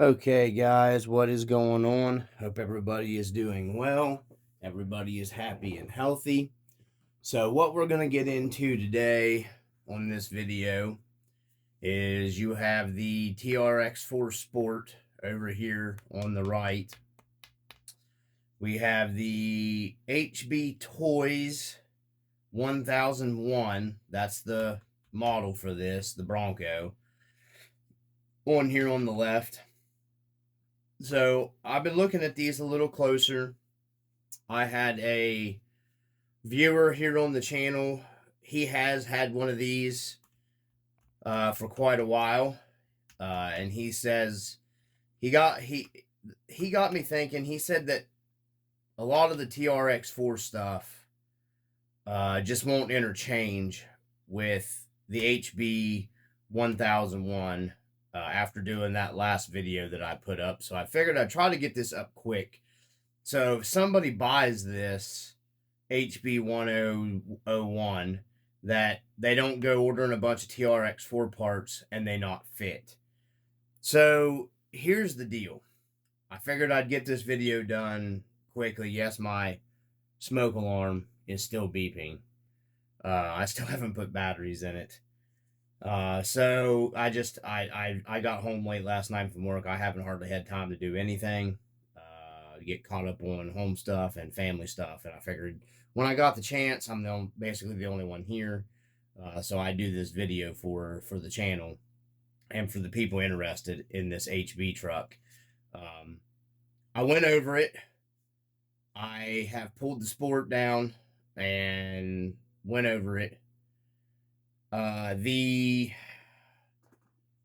Okay, guys, what is going on? Hope everybody is doing well. Everybody is happy and healthy. So, what we're going to get into today on this video is you have the TRX4 Sport over here on the right. We have the HB Toys 1001. That's the model for this, the Bronco, on here on the left. So I've been looking at these a little closer. I had a viewer here on the channel. He has had one of these for quite a while, and he says he got me thinking. He said that a lot of the TRX4 stuff just won't interchange with the HB-1001. After doing that last video that I put up. So I figured I'd try to get this up quick. So if somebody buys this HB-1001, that they don't go ordering a bunch of TRX4 parts and they not fit. So here's the deal. I figured I'd get this video done quickly. Yes, my smoke alarm is still beeping. I still haven't put batteries in it. So I got home late last night from work. I haven't hardly had time to do anything, get caught up on home stuff and family stuff. And I figured when I got the chance, I'm basically the only one here. So I do this video for the channel and for the people interested in this HB truck. I went over it. I have pulled the Sport down and went over it.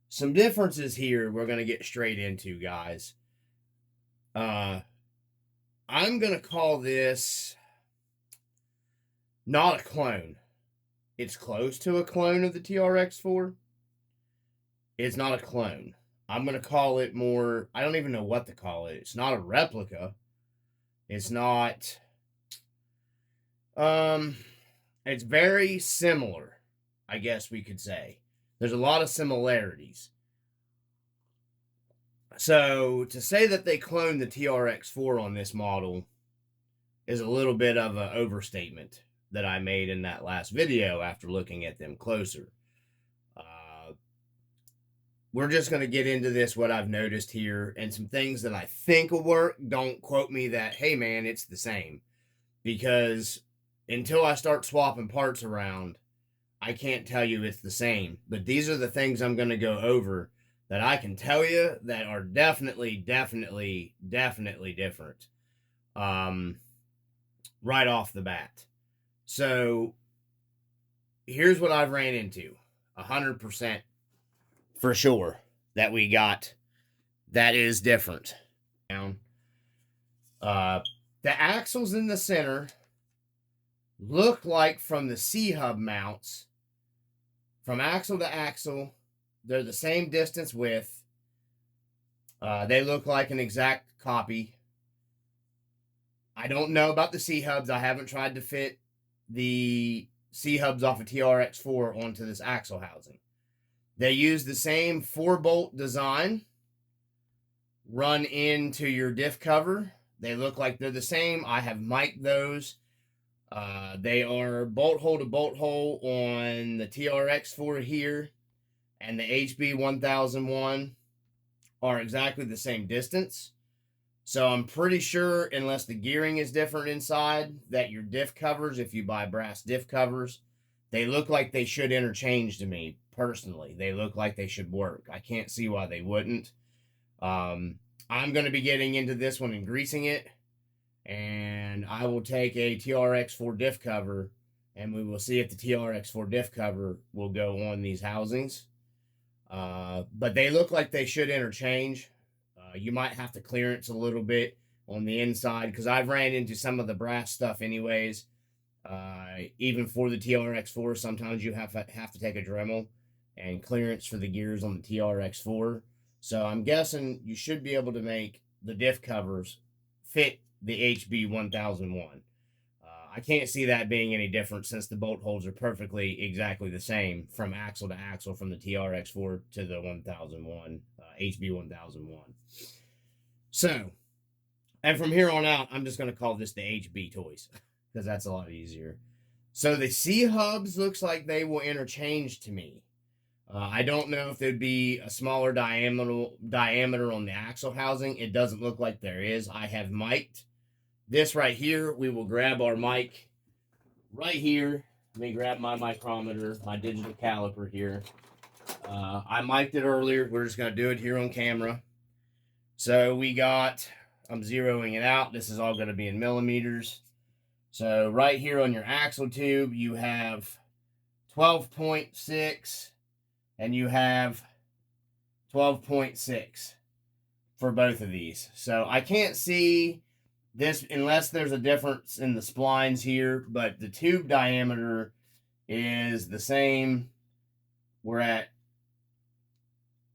Some differences here we're going to get straight into, guys. I'm going to call this not a clone. It's close to a clone of the TRX4. It's not a clone. I'm going to call it more, I don't even know what to call it. It's not a replica. It's not, it's very similar, I guess we could say. There's a lot of similarities. So to say that they cloned the TRX4 on this model is a little bit of an overstatement that I made in that last video after looking at them closer. We're just going to get into this, what I've noticed here, and some things that I think will work. Don't quote me that, hey man, it's the same. Because until I start swapping parts around, I can't tell you it's the same. But these are the things I'm going to go over that I can tell you that are definitely different. Right off the bat. So here's what I've ran into. 100% for sure that we got that is different. The axles in the center look like from the C-hub mounts, from axle to axle, they're the same distance width. They look like an exact copy. I don't know about the C-hubs. I haven't tried to fit the C-hubs off of TRX4 onto this axle housing. They use the same 4-bolt design run into your diff cover. They look like they're the same. I have mic'd those. They are bolt hole to bolt hole on the TRX4 here, and the HB-1001 are exactly the same distance. So I'm pretty sure, unless the gearing is different inside, that your diff covers, if you buy brass diff covers, they look like they should interchange to me, personally. They look like they should work. I can't see why they wouldn't. I'm going to be getting into this one and greasing it. And I will take a TRX4 diff cover, and we will see if the TRX4 diff cover will go on these housings. But they look like they should interchange. You might have to clearance a little bit on the inside, because I've ran into some of the brass stuff anyways. Even for the TRX4, sometimes you have to take a Dremel and clearance for the gears on the TRX4. So I'm guessing you should be able to make the diff covers fit the HB-1001. I can't see that being any different, since the bolt holes are perfectly exactly the same from axle to axle, from the TRX4 to the 1001 HB-1001. So, and from here on out, I'm just going to call this the HB toys because that's a lot easier. So the C-hubs looks like they will interchange to me. I don't know if there'd be a smaller diameter on the axle housing. It doesn't look like there is. I have mic'd this right here. We will grab our mic right here. Let me grab my micrometer, my digital caliper here. I mic'd it earlier. We're just going to do it here on camera. So we got, I'm zeroing it out. This is all going to be in millimeters. So right here on your axle tube, you have 12.6 and you have 12.6 for both of these. So I can't see this unless there's a difference in the splines here, but the tube diameter is the same. We're at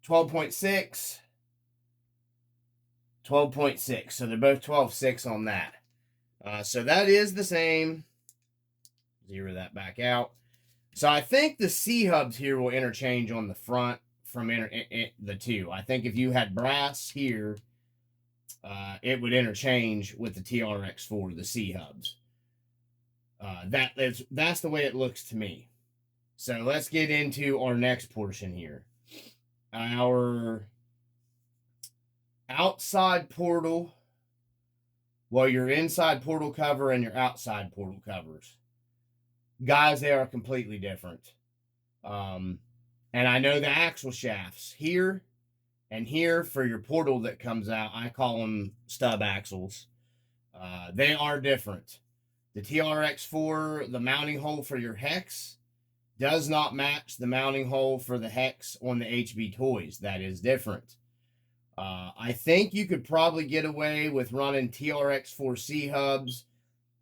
12.6, 12.6. So they're both 12.6 on that. So that is the same. Zero that back out. So I think the C-hubs here will interchange on the front from the two. I think if you had brass here, it would interchange with the TRX4, the C-hubs. That's the way it looks to me. So let's get into our next portion here. Our outside portal, well, your inside portal cover and your outside portal covers. Guys, they are completely different. And I know the axle shafts here and here for your portal that comes out, I call them stub axles. They are different. The TRX4, the mounting hole for your hex, does not match the mounting hole for the hex on the HB toys. That is different. I think you could probably get away with running TRX4 C-hubs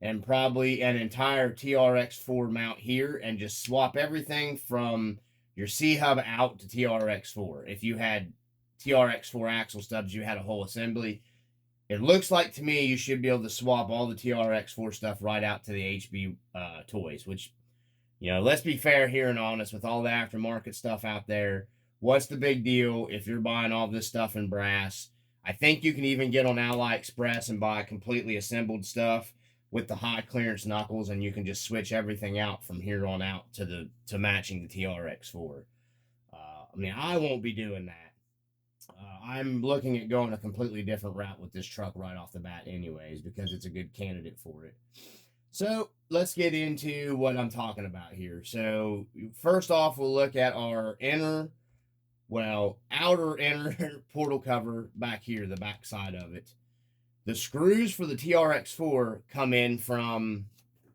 and probably an entire TRX4 mount here and just swap everything from your C-hub out to TRX4. If you had TRX4 axle stubs, you had a whole assembly. It looks like to me you should be able to swap all the TRX4 stuff right out to the HB toys, which, you know, let's be fair here and honest with all the aftermarket stuff out there. What's the big deal if you're buying all this stuff in brass? I think you can even get on AliExpress and buy completely assembled stuff with the high clearance knuckles, and you can just switch everything out from here on out to matching the TRX4. I mean, I won't be doing that. I'm looking at going a completely different route with this truck right off the bat anyways, because it's a good candidate for it. So let's get into what I'm talking about here. So first off, we'll look at our outer inner portal cover back here, the back side of it. The screws for the TRX4 come in from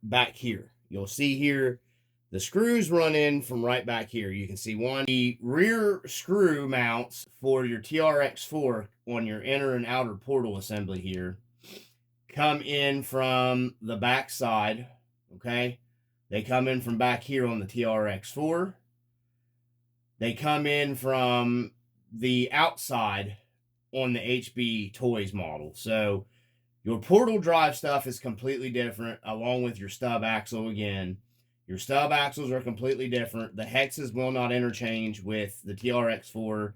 back here. You'll see here, the screws run in from right back here. You can see one. The rear screw mounts for your TRX4 on your inner and outer portal assembly here come in from the back side, okay? They come in from back here on the TRX4. They come in from the outside on the HB Toys model. So your portal drive stuff is completely different, along with your stub axle again. Your stub axles are completely different. The hexes will not interchange with the TRX4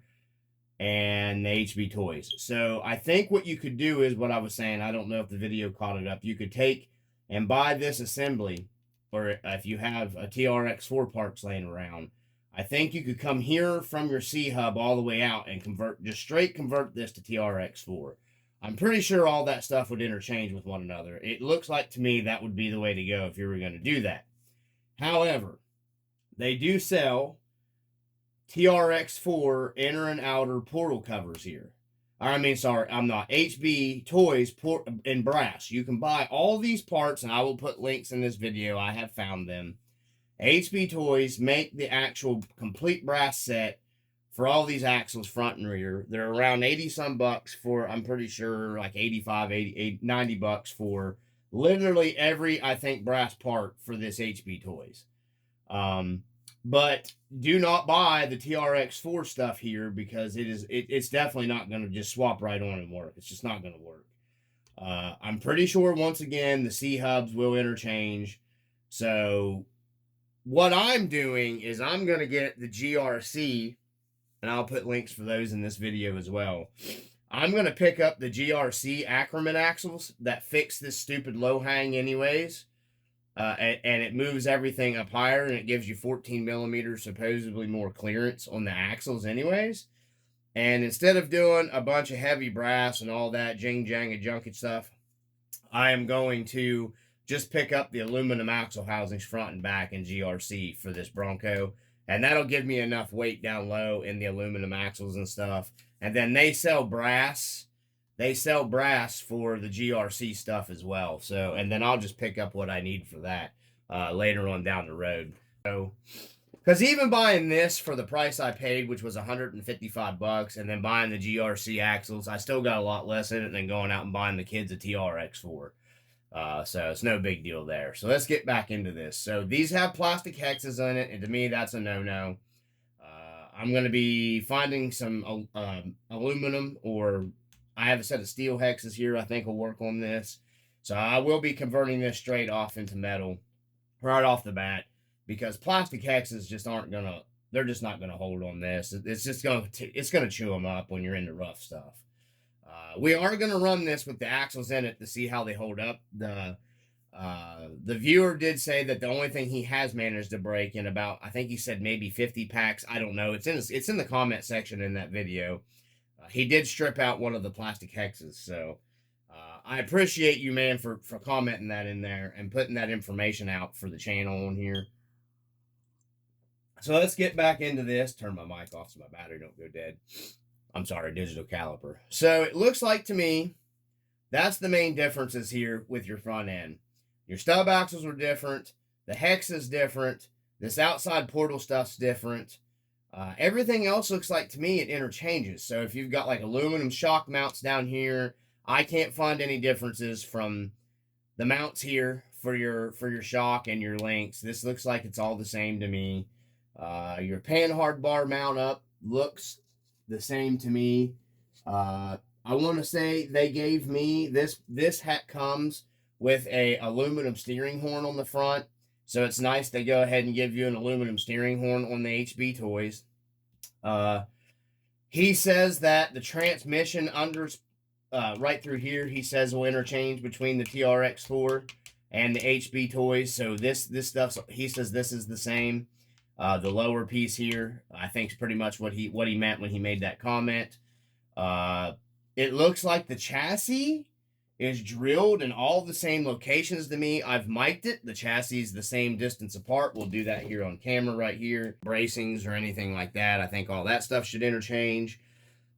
and the HB Toys. So I think what you could do is what I was saying. I don't know if the video caught it up. You could take and buy this assembly, or if you have a TRX4 parts laying around, I think you could come here from your C-hub all the way out and just straight convert this to TRX4. I'm pretty sure all that stuff would interchange with one another. It looks like to me that would be the way to go if you were going to do that. However, they do sell TRX4 inner and outer portal covers here. HB Toys in brass. You can buy all these parts, and I will put links in this video. I have found them. HB Toys make the actual complete brass set for all these axles front and rear. They're around 80 some bucks for, I'm pretty sure, like 85, 80, 90 bucks for literally every, I think, brass part for this HB Toys. But do not buy the TRX4 stuff here, because it's definitely not going to just swap right on and work. It's just not going to work. I'm pretty sure, once again, the C-hubs will interchange. So what I'm doing is I'm going to get the GRC and I'll put links for those in this video as well. I'm going to pick up the GRC Ackermann axles that fix this stupid low hang anyways. And it moves everything up higher, and it gives you 14 millimeters, supposedly more clearance on the axles anyways. And instead of doing a bunch of heavy brass and all that jing-jang and junket stuff, I am going to just pick up the aluminum axle housings front and back in GRC for this Bronco. And that'll give me enough weight down low in the aluminum axles and stuff. And then they sell brass. They sell brass for the GRC stuff as well. So, and then I'll just pick up what I need for that later on down the road. So, because even buying this for the price I paid, which was $155, and then buying the GRC axles, I still got a lot less in it than going out and buying the kids a Trx4. So it's no big deal there. So let's get back into this. So these have plastic hexes in it, and to me, that's a no-no. I'm going to be finding some aluminum, or I have a set of steel hexes here I think will work on this. So I will be converting this straight off into metal right off the bat, because plastic hexes just aren't going to, they're just not going to hold on this. It's just going to, it's going to chew them up when you're into rough stuff. We are going to run this with the axles in it to see how they hold up. The viewer did say that the only thing he has managed to break in about, I think he said maybe 50 packs. I don't know. It's in the comment section in that video. He did strip out one of the plastic hexes. So I appreciate you, man, for commenting that in there and putting that information out for the channel on here. So let's get back into this. Turn my mic off so my battery don't go dead. I'm sorry, digital caliper. So it looks like to me, that's the main differences here with your front end. Your stub axles are different. The hex is different. This outside portal stuff's different. Everything else looks like to me it interchanges. So if you've got like aluminum shock mounts down here, I can't find any differences from the mounts here for your shock and your links. This looks like it's all the same to me. Your panhard bar mount up looks the same to me. I want to say they gave me this hat comes with a aluminum steering horn on the front, so it's nice they go ahead and give you an aluminum steering horn on the HB toys. He says that the transmission under right through here, he says will interchange between the Trx4 and the HB toys. So this stuff, he says this is the same. The lower piece here, I think, is pretty much what he meant when he made that comment. It looks like the chassis is drilled in all the same locations to me. I've mic'd it. The chassis is the same distance apart. We'll do that here on camera right here. Bracings or anything like that, I think all that stuff should interchange.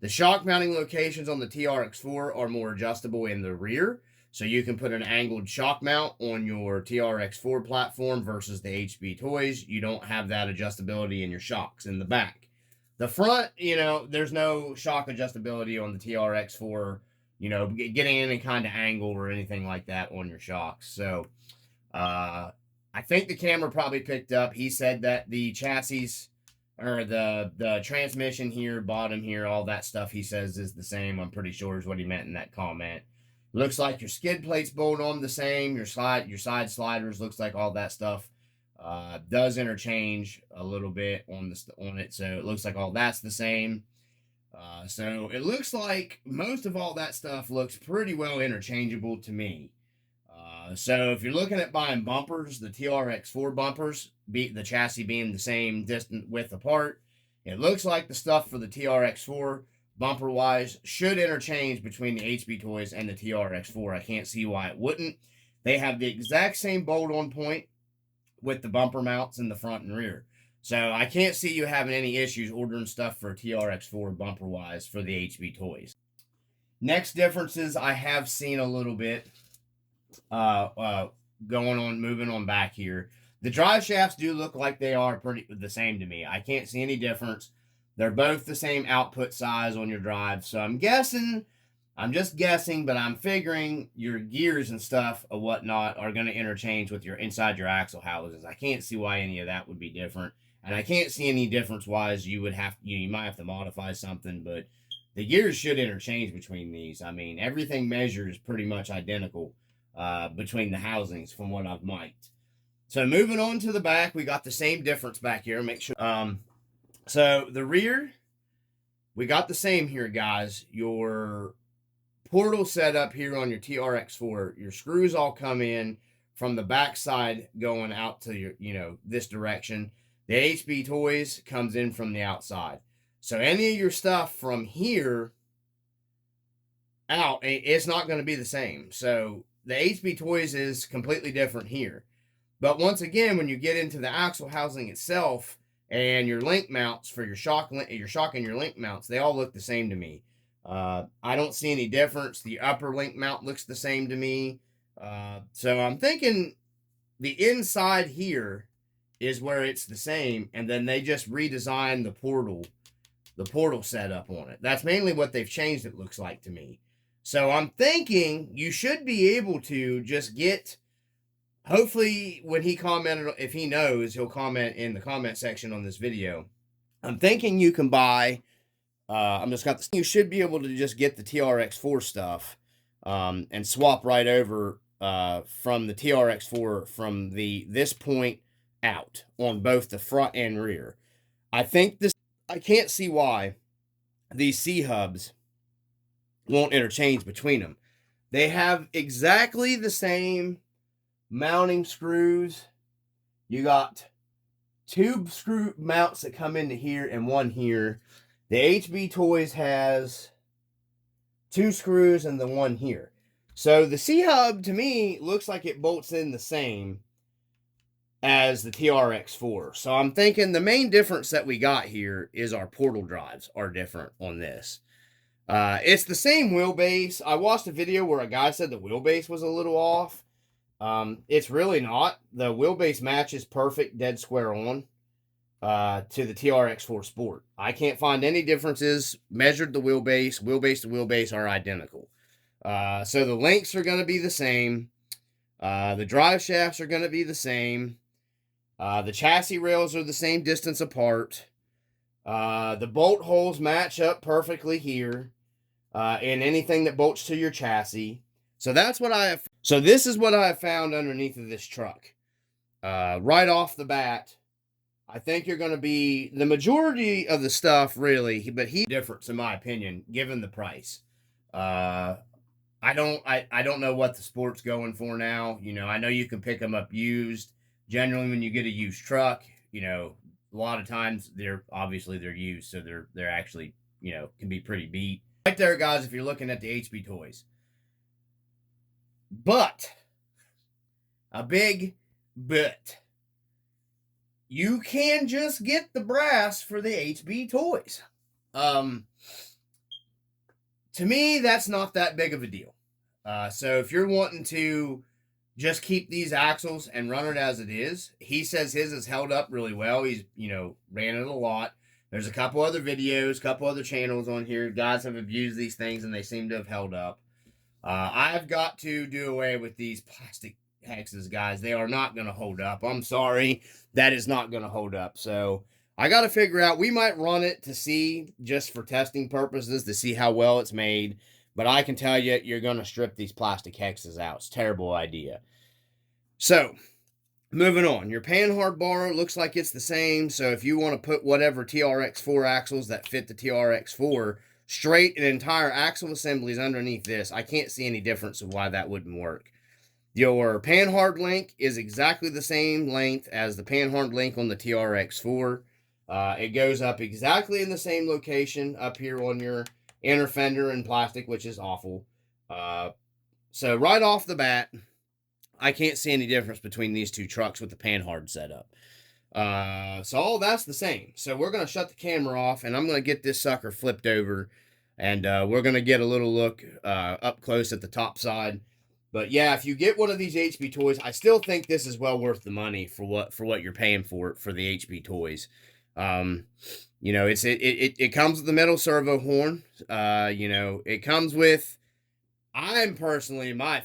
The shock mounting locations on the Trx4 are more adjustable in the rear. So you can put an angled shock mount on your Trx4 platform versus the HB toys. You don't have that adjustability in your shocks in the back. The front, you know, there's no shock adjustability on the Trx4, you know, getting any kind of angle or anything like that on your shocks. So I think the camera probably picked up. He said that the chassis or the transmission here, bottom here, all that stuff he says is the same. I'm pretty sure is what he meant in that comment. Looks like your skid plates bolt on the same. Your side sliders, looks like all that stuff does interchange a little bit on it. So it looks like all that's the same. So it looks like most of all that stuff looks pretty well interchangeable to me. So if you're looking at buying bumpers, the Trx4 bumpers, the chassis being the same distant width apart, it looks like the stuff for the Trx4 bumper wise should interchange between the HB toys and the Trx4. I can't see why it wouldn't. They have the exact same bolt on point with the bumper mounts in the front and rear. So I can't see you having any issues ordering stuff for Trx4 bumper wise for the HB toys. Next differences I have seen a little bit moving on back here. The drive shafts do look like they are pretty the same to me. I can't see any difference. They're both the same output size on your drive. So I'm just guessing, but I'm figuring your gears and stuff or whatnot are going to interchange with your inside your axle houses. I can't see why any of that would be different. And I can't see any difference wise you might have to modify something, but the gears should interchange between these. I mean, everything measures pretty much identical between the housings from what I've mic'd. So moving on to the back, we got the same difference back here. Make sure. So the rear, we got the same here, guys. Your portal setup here on your TRX4, your screws all come in from the back side going out to your, this direction. The HB Toys comes in from the outside. So any of your stuff from here out, it's not going to be the same. So the HB Toys is completely different here. But once again, when you get into the axle housing itself and your link mounts for your shock and your link mounts, they all look the same to me. I don't see any difference. The upper link mount looks the same to me. So I'm thinking the inside here is where it's the same, and then they just redesigned the portal setup on it. That's mainly what they've changed, it looks like to me. So I'm thinking you should be able to just get, hopefully when he commented, if he knows, he'll comment in the comment section on this video. I'm thinking you can buy, you should be able to just get the TRX4 stuff and swap right over from the TRX4 from this point out on both the front and rear. I can't see why these C-hubs won't interchange between them. They have exactly the same mounting screws. You got 2 screw mounts that come into here and 1 here. The HB Toys has 2 screws and the 1 here. So the C-hub to me looks like it bolts in the same as the TRX4. So I'm thinking the main difference that we got here is our portal drives are different on this. It's the same wheelbase. I watched a video where a guy said the wheelbase was a little off. It's really not. The wheelbase matches perfect, dead square on to the TRX4 Sport. I can't find any differences. Measured the wheelbase to wheelbase are identical. So the links are going to be the same. The drive shafts are going to be the same. The chassis rails are the same distance apart. The bolt holes match up perfectly here. And anything that bolts to your chassis. So that's what I have. So this is what I have found underneath of this truck. Right off the bat, I think you're going to be the majority of the stuff really, but difference in my opinion, given the price. I don't know what the Sport's going for now. I know you can pick them up used. Generally, when you get a used truck, a lot of times they're used, so they're actually can be pretty beat. Right there, guys, if you're looking at the HB Toys. But, a big but, you can just get the brass for the HB Toys. To me, that's not that big of a deal. So if you're wanting to just keep these axles and run it as it is, he says his is held up really well. He's, ran it a lot. There's a couple other videos, couple other channels on here. Guys have abused these things and they seem to have held up. I've got to do away with these plastic hexes, guys. They are not going to hold up. I'm sorry. That is not going to hold up. So I got to figure out, we might run it to see, just for testing purposes, to see how well it's made. But I can tell you, you're going to strip these plastic hexes out. It's a terrible idea. So, moving on. Your panhard bar looks like it's the same. So if you want to put whatever TRX4 axles that fit the TRX4 straight and entire axle assemblies underneath this, I can't see any difference of why that wouldn't work. Your panhard link is exactly the same length as the panhard link on the TRX4. It goes up exactly in the same location up here on your inner fender and plastic, which is awful. So right off the bat, I can't see any difference between these two trucks with the panhard setup. So all that's the same. So we're going to shut the camera off, and I'm going to get this sucker flipped over, and we're going to get a little look up close at the top side. But yeah, if you get one of these HB Toys, I still think this is well worth the money for what you're paying for the HB Toys. It comes with the metal servo horn. It comes with, I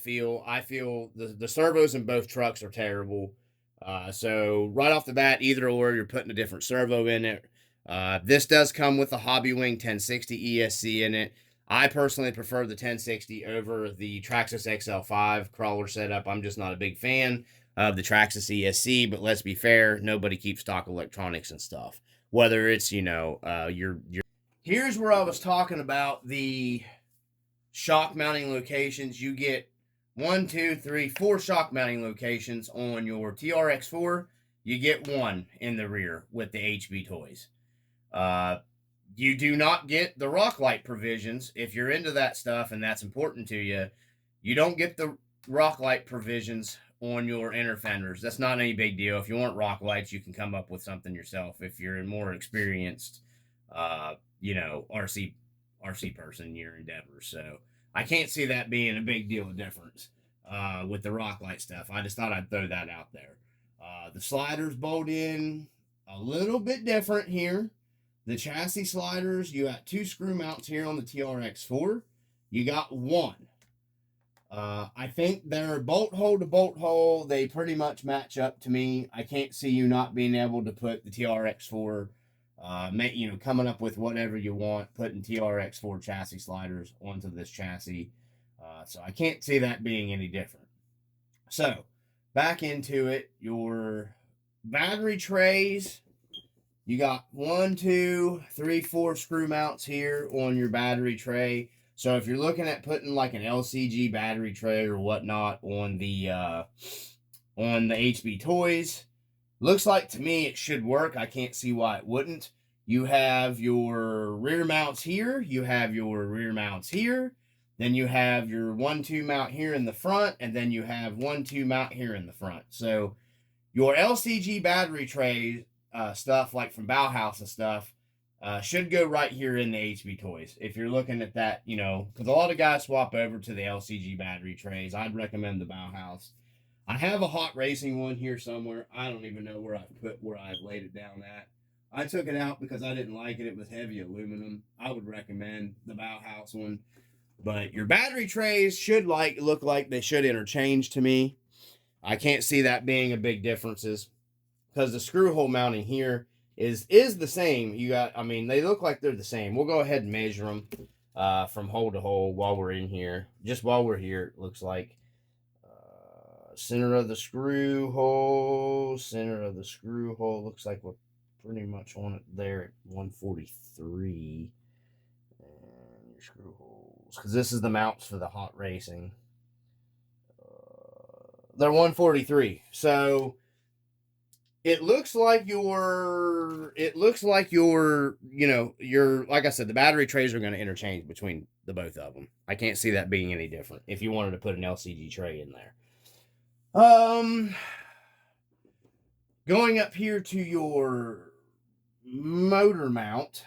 feel the servos in both trucks are terrible. So right off the bat, either or, you're putting a different servo in it. This does come with a Hobby Wing 1060 ESC in it. I personally prefer the 1060 over the Traxxas XL5 crawler setup. I'm just not a big fan of the Traxxas ESC, but let's be fair, nobody keeps stock electronics and stuff. Whether it's, here's where I was talking about the shock mounting locations. You get 1, 2, 3, 4 shock mounting locations on your TRX4. You get 1 in the rear with the HB toys. You do not get the rock light provisions. If you're into that stuff and that's important to you, you don't get the rock light provisions on your inner fenders. That's not any big deal. If you want rock lights, you can come up with something yourself. If you're a more experienced, RC person in your endeavors. So I can't see that being a big deal of difference with the rock light stuff. I just thought I'd throw that out there. The sliders bolt in a little bit different here. The chassis sliders, you got 2 screw mounts here on the TRX4. You got 1. I think they're bolt hole to bolt hole. They pretty much match up to me. I can't see you not being able to put the TRX4, coming up with whatever you want, putting TRX4 chassis sliders onto this chassis. So I can't see that being any different. So back into it, your battery trays. You got 1, 2, 3, 4 screw mounts here on your battery tray. So if you're looking at putting like an LCG battery tray or whatnot on the HB toys, looks like to me it should work. I can't see why it wouldn't. You have your rear mounts here. You have your rear mounts here. Then you have your 1, 2 mount here in the front, and then you have 1, 2 mount here in the front. So your LCG battery trays, stuff like from Bauhaus and stuff, should go right here in the HB toys. If you're looking at that, because a lot of guys swap over to the LCG battery trays. I'd recommend the Bauhaus. I have a hot racing one here somewhere. I don't even know where I've laid it down at. I took it out because I didn't like it. It was heavy aluminum. I would recommend the Bauhaus one. But your battery trays should look like they should interchange to me. I can't see that being a big differences because the screw hole mounting here is the same. They look like they're the same. We'll go ahead and measure them from hole to hole while we're in here. Just while we're here, it looks like center of the screw hole, looks like we're pretty much on it there at 143. And your screw holes, because this is the mounts for the hot racing. They're 143. So it looks like your like I said, the battery trays are going to interchange between the both of them. I can't see that being any different if you wanted to put an LCG tray in there. Going up here to your motor mount,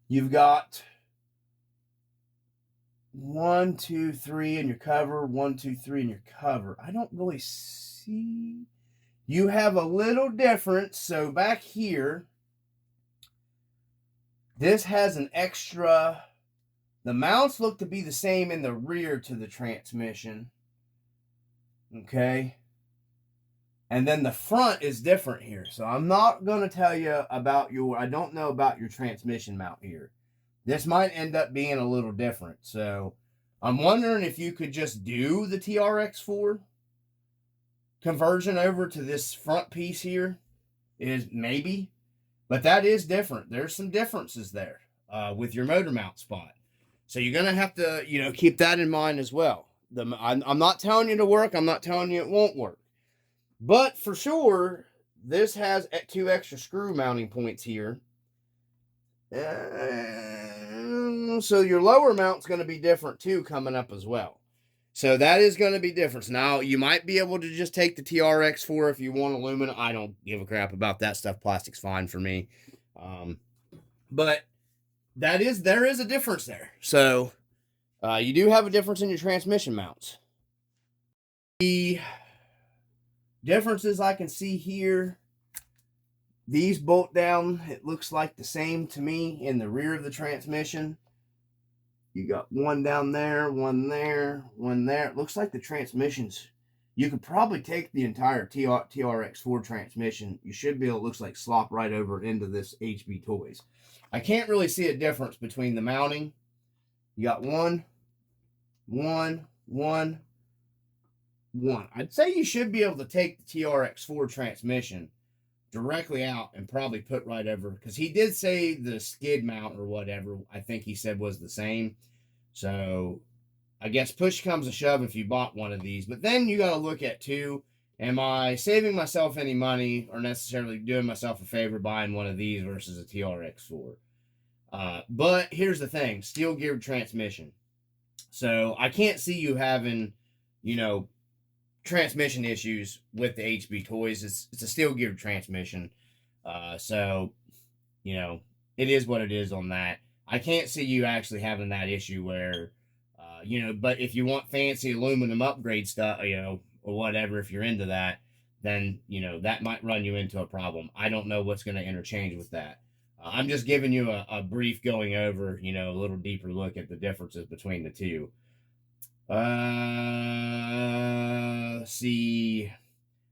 you've got 1, 2, 3 in your cover, 1, 2, 3 in your cover. I don't really see. You have a little difference. So back here, this has an extra. The mounts look to be the same in the rear to the transmission. Okay. And then the front is different here. So I'm not going to tell you about I don't know about your transmission mount here. This might end up being a little different. So I'm wondering if you could just do the TRX4 conversion over to this front piece here. Is maybe. But that is different. There's some differences there with your motor mount spot. So you're going to have to, keep that in mind as well. I'm not telling you to work. I'm not telling you it won't work. But for sure, this has 2 extra screw mounting points here. So your lower mount's going to be different too coming up as well. So that is going to be different. Now, you might be able to just take the TRX4 if you want aluminum. I don't give a crap about that stuff. Plastic's fine for me. But there is a difference there. So you do have a difference in your transmission mounts. The differences I can see here, these bolt down, it looks like the same to me in the rear of the transmission. You got one down there, one there, one there. It looks like the transmissions, you could probably take the entire TRX4 transmission. You should be able to, looks like, slop right over into this HB toys. I can't really see a difference between the mounting. You got one. I'd say you should be able to take the TRX4 transmission, directly out and probably put right over, because he did say the skid mount or whatever, I think he said was the same. So I guess push comes to shove if you bought one of these. But then you got to look at too, am I saving myself any money or necessarily doing myself a favor buying one of these versus a TRX4? But here's the thing, steel geared transmission. So I can't see you having, you know, transmission issues with the HB toys. It's a steel geared transmission. So, you know, it is what it is on that. I can't see you actually having that issue where, you know, but if you want fancy aluminum upgrade stuff, you know, or whatever, if you're into that, then, you know, that might run you into a problem. I don't know what's going to interchange with that. I'm just giving you a brief going over, you know, a little deeper look at the differences between the two. See,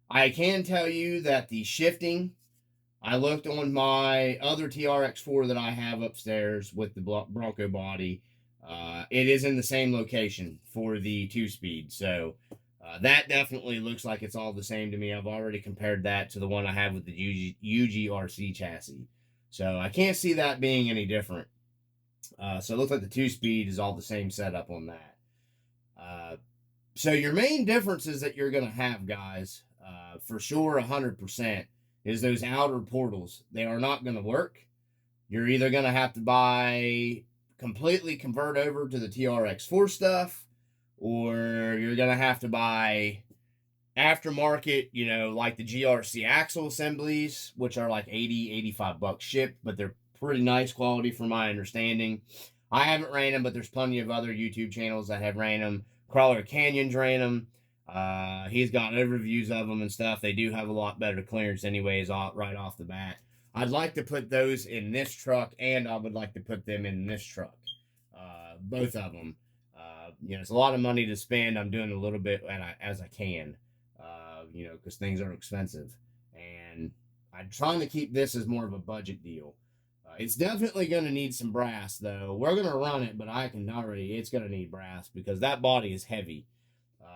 I can tell you that the shifting, I looked on my other TRX4 that I have upstairs with the Bronco body. It is in the same location for the 2-speed. So that definitely looks like it's all the same to me. I've already compared that to the one I have with the UGRC chassis. So I can't see that being any different. So it looks like the 2-speed is all the same setup on that. So your main differences that you're going to have, guys, for sure 100%, is those outer portals. They are not going to work. You're either going to have to completely convert over to the TRX4 stuff, or you're going to have to buy aftermarket, you know, like the GRC axle assemblies, which are like $80-85 shipped, but they're pretty nice quality from my understanding. I haven't ran them, but there's plenty of other YouTube channels that have ran them. Crawler Canyon's ran them. He's got overviews of them and stuff. They do have a lot better clearance anyways, right off the bat. I'd like to put those in this truck, and I would like to put them in this truck. Both of them. You know, it's a lot of money to spend. I'm doing a little bit as I can, you know, because things are expensive. And I'm trying to keep this as more of a budget deal. It's definitely going to need some brass, though. We're going to run it, but it's going to need brass because that body is heavy.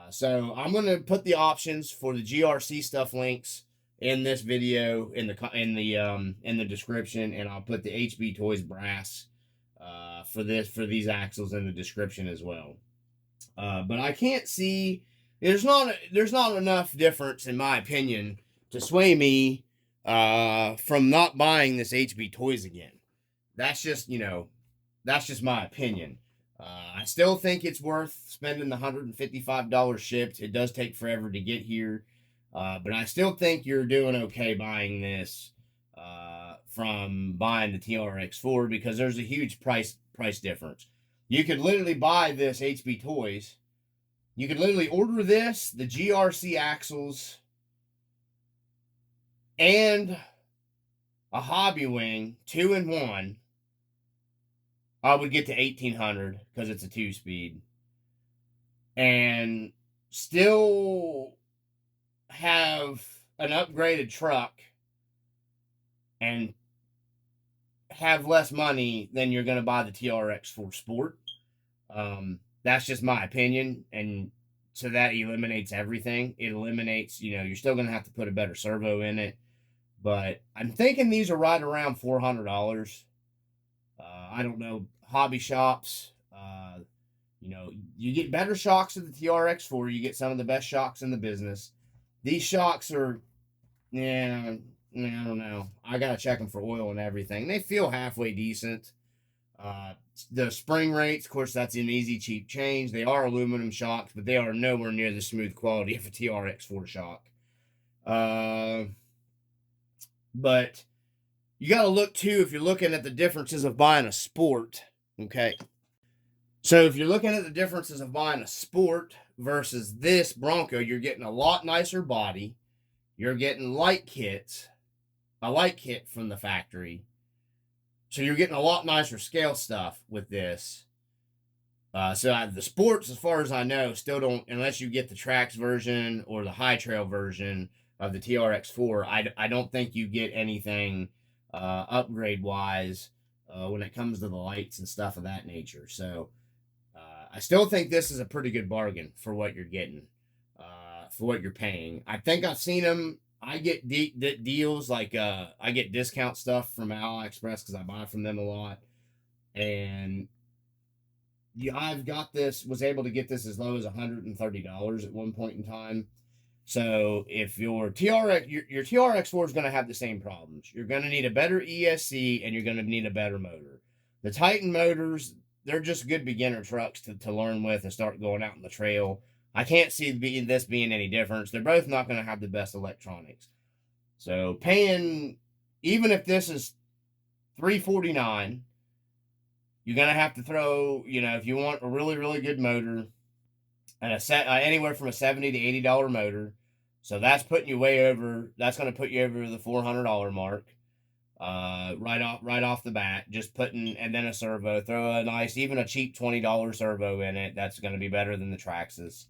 So I'm going to put the options for the GRC stuff links in this video in the description, and I'll put the HB Toys brass for these axles in the description as well. But I can't see, there's not enough difference in my opinion to sway me from not buying this HB Toys again. That's just, you know, that's just my opinion. I still think it's worth spending the $155 shipped. It does take forever to get here. But I still think you're doing okay buying this from buying the TRX4 because there's a huge price difference. You could literally buy this HB Toys. You could literally order this, the GRC axles, and a hobby wing, 2-in-1. I would get to $1,800 because it's a 2-speed, and still have an upgraded truck and have less money than you're going to buy the TRX4 Sport. That's just my opinion, and so that eliminates everything. It eliminates, you know, you're still going to have to put a better servo in it, but I'm thinking these are right around $400. I don't know, hobby shops, you know, you get better shocks at the TRX4. You get some of the best shocks in the business. These shocks are, yeah, I don't know. I got to check them for oil and everything. They feel halfway decent. The spring rates, of course, that's an easy, cheap change. They are aluminum shocks, but they are nowhere near the smooth quality of a TRX4 shock. But you got to look, too, if you're looking at the differences of buying a Sport, okay? So if you're looking at the differences of buying a Sport versus this Bronco, you're getting a lot nicer body. You're getting a light kit from the factory. So you're getting a lot nicer scale stuff with this. So the Sports, as far as I know, still don't, unless you get the Trax version or the High Trail version of the TRX4, I don't think you get anything upgrade-wise when it comes to the lights and stuff of that nature. So I still think this is a pretty good bargain for what you're getting, for what you're paying. I think I've seen them I get deals like I get discount stuff from AliExpress because I buy from them a lot, and yeah, I've got this, was able to get this as low as $130 at one point in time. So if your your TRX4 is going to have the same problems. You're going to need a better ESC and you're going to need a better motor. The Titan motors, they're just good beginner trucks to learn with and start going out on the trail. I can't see this being any difference. They're both not going to have the best electronics. So paying, even if this is $349, you're going to have to throw, if you want a really, really good motor, and anywhere from a $70 to $80 motor. So that's putting you way over. That's going to put you over the $400 mark, right off the bat. Just putting, and then a servo. Throw a nice, even a cheap $20 servo in it. That's going to be better than the Traxxas.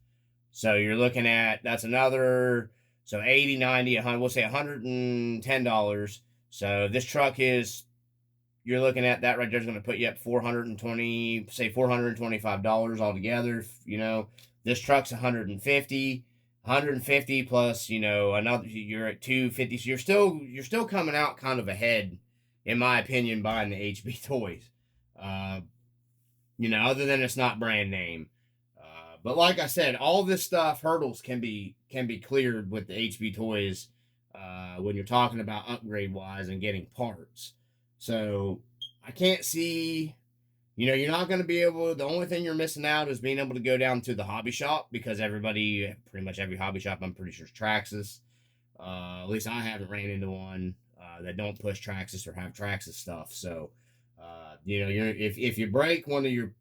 So you're looking at, that's another, so 80, 90, 100. We'll say $110. So this truck is, you're looking at that right there is going to put you up $425 altogether. This truck's 150 plus, another, you're at 250. So you're still coming out kind of ahead, in my opinion, buying the HB toys. Other than it's not brand name. But like I said, all this stuff, hurdles can be cleared with the HB toys when you're talking about upgrade wise and getting parts. So I can't see, you're not going to be able, the only thing you're missing out is being able to go down to the hobby shop, because pretty much every hobby shop, I'm pretty sure, is Traxxas. At least I haven't ran into one that don't push Traxxas or have Traxxas stuff. So, if you break one of your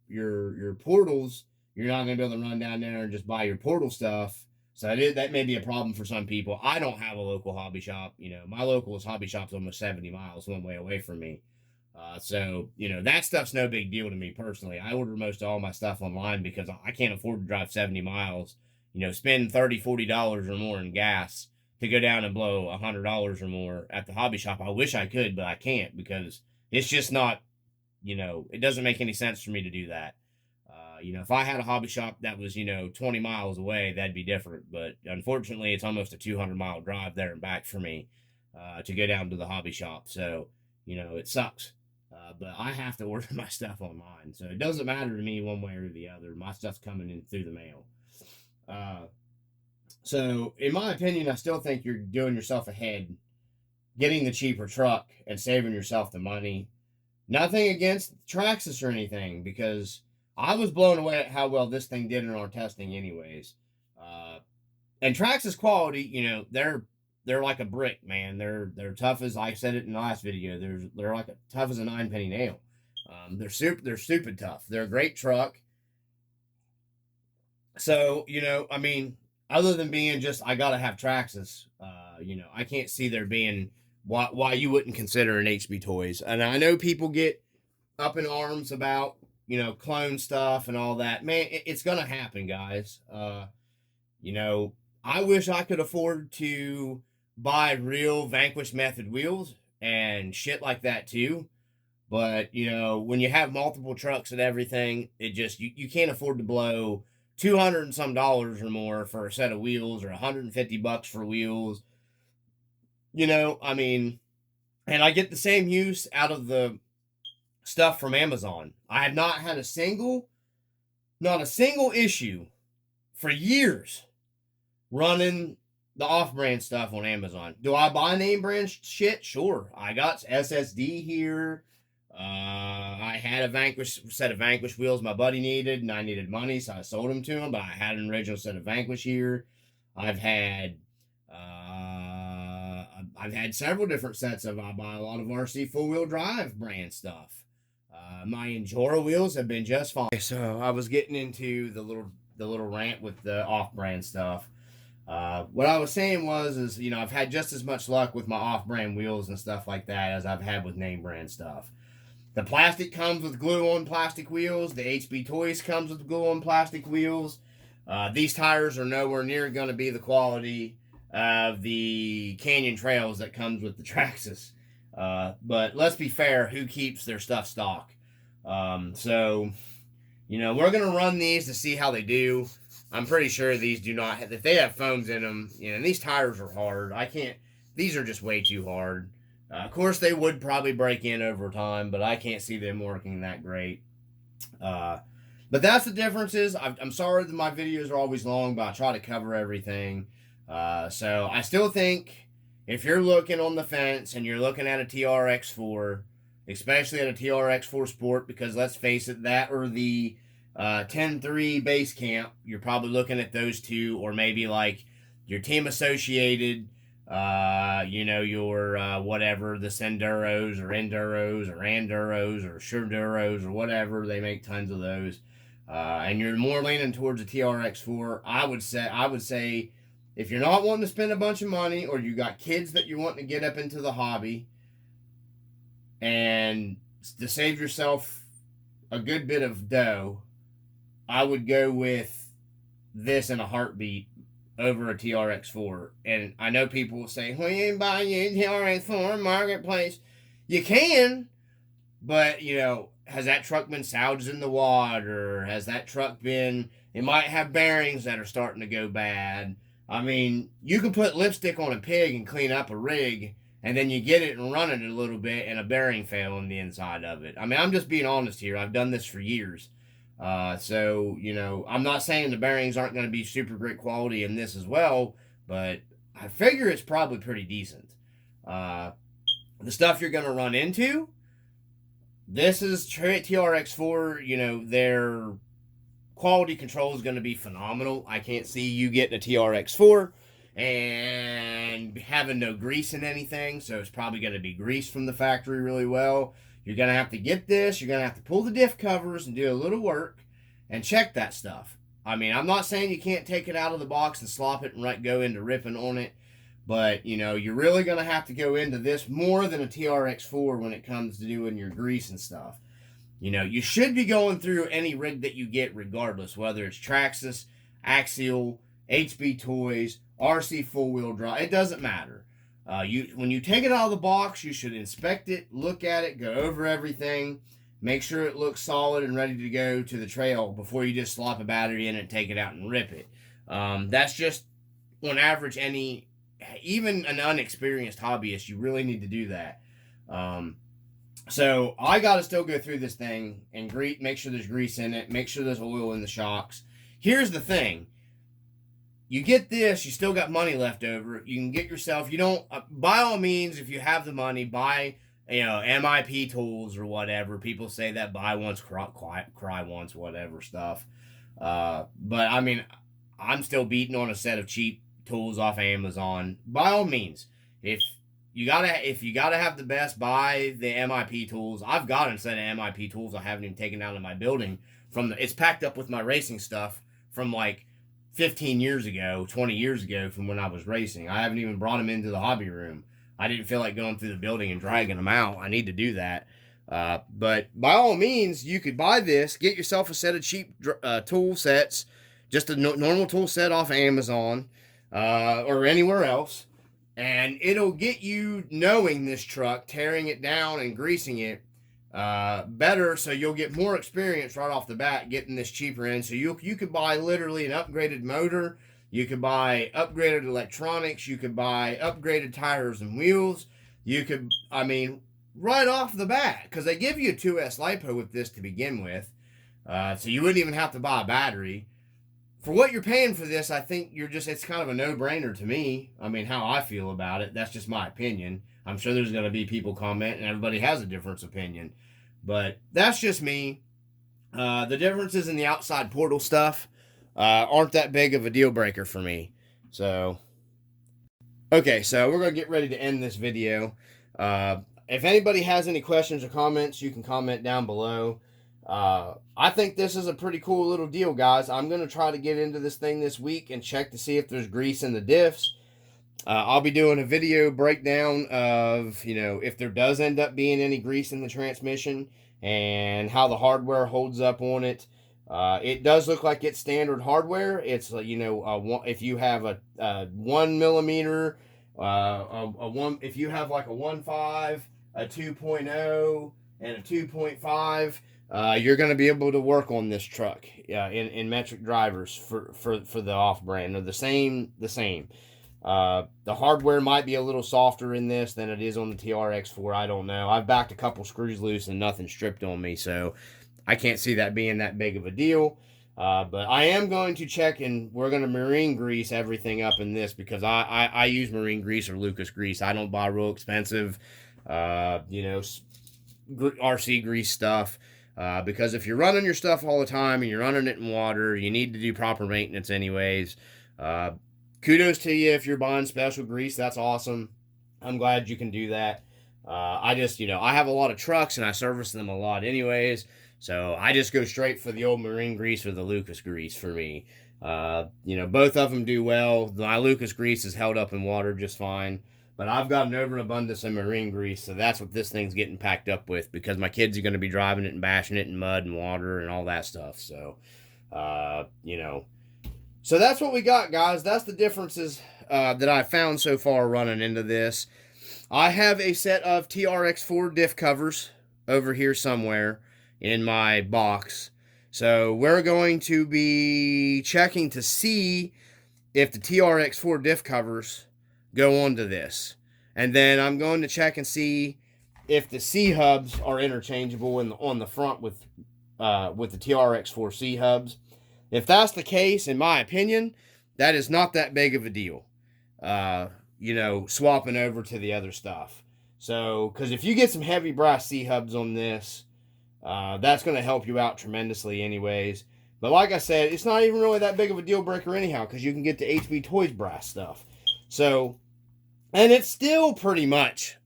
portals, you're not going to be able to run down there and just buy your portal stuff. So that may be a problem for some people. I don't have a local hobby shop. My local hobby shop's almost 70 miles one way away from me. So, that stuff's no big deal to me personally. I order most of all my stuff online because I can't afford to drive 70 miles, spend $30, $40 or more in gas to go down and blow $100 or more at the hobby shop. I wish I could, but I can't, because it's just not, it doesn't make any sense for me to do that. If I had a hobby shop that was, 20 miles away, that'd be different. But unfortunately, it's almost a 200-mile drive there and back for me to go down to the hobby shop. So, it sucks. But I have to order my stuff online. So it doesn't matter to me one way or the other. My stuff's coming in through the mail. So in my opinion, I still think you're doing yourself ahead, getting the cheaper truck and saving yourself the money. Nothing against Traxxas or anything, because I was blown away at how well this thing did in our testing anyways. And Traxxas quality, they're like a brick, man. They're tough as, I said it in the last video. They're like tough as a 9-penny nail. They're stupid tough. They're a great truck. So, other than being just, I gotta have Traxxas, I can't see there being why you wouldn't consider an HB toys. And I know people get up in arms about, clone stuff and all that. Man, it's gonna happen, guys. I wish I could afford to buy real Vanquish method wheels and shit like that too. But, when you have multiple trucks and everything, it just, you can't afford to blow $200 and some or more for a set of wheels, or $150 for wheels. And I get the same use out of the stuff from Amazon. I have not had not a single issue for years running the off-brand stuff on Amazon. Do I buy name brand shit? Sure. I got SSD here. I had a set of Vanquish wheels my buddy needed, and I needed money, so I sold them to him. But I had an original set of Vanquish here. I've had several different sets of. I buy a lot of RC four-wheel drive brand stuff. My Enjora wheels have been just fine. So I was getting into the little rant with the off-brand stuff. What I was saying is I've had just as much luck with my off-brand wheels and stuff like that as I've had with name brand stuff. The plastic comes with glue-on plastic wheels. The HB Toys comes with glue-on plastic wheels. These tires are nowhere near going to be the quality of the Canyon Trails that comes with the Traxxas. But let's be fair, who keeps their stuff stock? So, we're going to run these to see how they do. I'm pretty sure these do not have, if they have foams in them, and these tires are hard. I can't, these are just way too hard. Of course, they would probably break in over time, but I can't see them working that great. But that's the differences. I'm sorry that my videos are always long, but I try to cover everything. So I still think if you're looking on the fence and you're looking at a TRX4, especially at a TRX4 Sport, because let's face it, that or the 10.3 base camp, you're probably looking at those two, or maybe like your team associated, your whatever, the Senduros or Enduros or Anduros or Sherduros or whatever. They make tons of those. And you're more leaning towards a TRX4. I would say if you're not wanting to spend a bunch of money, or you got kids that you're wanting to get up into the hobby, and to save yourself a good bit of dough, I would go with this in a heartbeat over a TRX4. And I know people will say, well, you ain't buying a TRX4 Marketplace. You can, but, has that truck been salvaged in the water? Has that truck been... It might have bearings that are starting to go bad. I mean, you can put lipstick on a pig and clean up a rig, and then you get it and run it a little bit, and a bearing fell on the inside of it. I mean, I'm just being honest here. I've done this for years. So, I'm not saying the bearings aren't going to be super great quality in this as well, but I figure it's probably pretty decent. The stuff you're going to run into, this is TRX4, their quality control is going to be phenomenal. I can't see you getting a TRX4 and having no grease in anything, so it's probably going to be greased from the factory really well. You're going to have to get this. You're going to have to pull the diff covers and do a little work and check that stuff. I mean, I'm not saying you can't take it out of the box and slop it and go into ripping on it, but, you're really going to have to go into this more than a TRX4 when it comes to doing your grease and stuff. You should be going through any rig that you get regardless, whether it's Traxxas, Axial, HB Toys, RC full-wheel drive. It doesn't matter. When you take it out of the box, you should inspect it, look at it, go over everything, make sure it looks solid and ready to go to the trail before you just slop a battery in it and take it out and rip it. That's just, on average, even an unexperienced hobbyist, you really need to do that. So I got to still go through this thing and make sure there's grease in it, make sure there's oil in the shocks. Here's the thing. You get this, you still got money left over. You can get yourself, by all means, if you have the money, buy, MIP tools or whatever. People say that buy once, cry once, whatever stuff. But I mean, I'm still beating on a set of cheap tools off Amazon. By all means, if you gotta have the best, buy the MIP tools. I've got a set of MIP tools I haven't even taken down to my building. It's packed up with my racing stuff from like 15 years ago, 20 years ago, from when I was racing. I haven't even brought them into the hobby room. I didn't feel like going through the building and dragging them out. I need to do that. But by all means, you could buy this, get yourself a set of cheap tool sets, just a normal tool set off Amazon or anywhere else, and it'll get you knowing this truck, tearing it down and greasing it better, so you'll get more experience right off the bat getting this cheaper in. So you could buy literally an upgraded motor, you could buy upgraded electronics, you could buy upgraded tires and wheels, right off the bat, because they give you a 2S LiPo with this to begin with, so you wouldn't even have to buy a battery. For what you're paying for this, I think it's kind of a no-brainer to me. I mean, how I feel about it, that's just my opinion. I'm sure there's going to be people comment, and everybody has a different opinion. But that's just me. The differences in the outside portal stuff aren't that big of a deal breaker for me. So, okay, so we're going to get ready to end this video. If anybody has any questions or comments, you can comment down below. I think this is a pretty cool little deal, guys. I'm going to try to get into this thing this week and check to see if there's grease in the diffs. I'll be doing a video breakdown of, if there does end up being any grease in the transmission and how the hardware holds up on it. It does look like it's standard hardware. It's, if you have a 1 millimeter, if you have like a 1.5, a 2.0, and a 2.5, you're going to be able to work on this truck in metric drivers for the off-brand. They're the same. The hardware might be a little softer in this than it is on the TRX4. I don't know. I've backed a couple screws loose and nothing stripped on me, so I can't see that being that big of a deal. But I am going to check, and we're going to marine grease everything up in this, because I use marine grease or Lucas grease. I don't buy real expensive, RC grease stuff. Because if you're running your stuff all the time and you're running it in water, you need to do proper maintenance anyways. Kudos to you if you're buying special grease. That's awesome. I'm glad you can do that. I just, I have a lot of trucks and I service them a lot anyways. So I just go straight for the old marine grease or the Lucas grease for me. Both of them do well. My Lucas grease is held up in water just fine. But I've got an overabundance of marine grease, so that's what this thing's getting packed up with, because my kids are going to be driving it and bashing it in mud and water and all that stuff. So, So that's what we got, guys. That's the differences that I've found so far running into this. I have a set of TRX4 diff covers over here somewhere in my box. So we're going to be checking to see if the TRX4 diff covers go onto this. And then I'm going to check and see if the C-hubs are interchangeable on the front with the TRX4 C-hubs. If that's the case, in my opinion, that is not that big of a deal, swapping over to the other stuff. So, because if you get some heavy brass C-hubs on this, that's going to help you out tremendously anyways. But like I said, it's not even really that big of a deal breaker anyhow, because you can get the HB Toys brass stuff. So, and it's still pretty much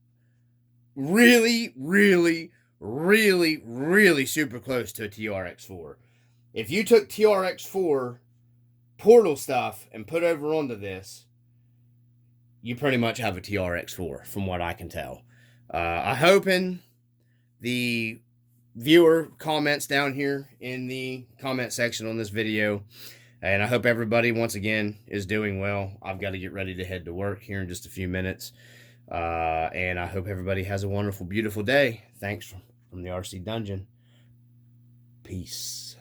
really, really, really, really super close to a TRX4. If you took TRX4 portal stuff and put over onto this, you pretty much have a TRX4 from what I can tell. I'm hoping the viewer comments down here in the comment section on this video. And I hope everybody, once again, is doing well. I've got to get ready to head to work here in just a few minutes. And I hope everybody has a wonderful, beautiful day. Thanks from the RC Dungeon. Peace.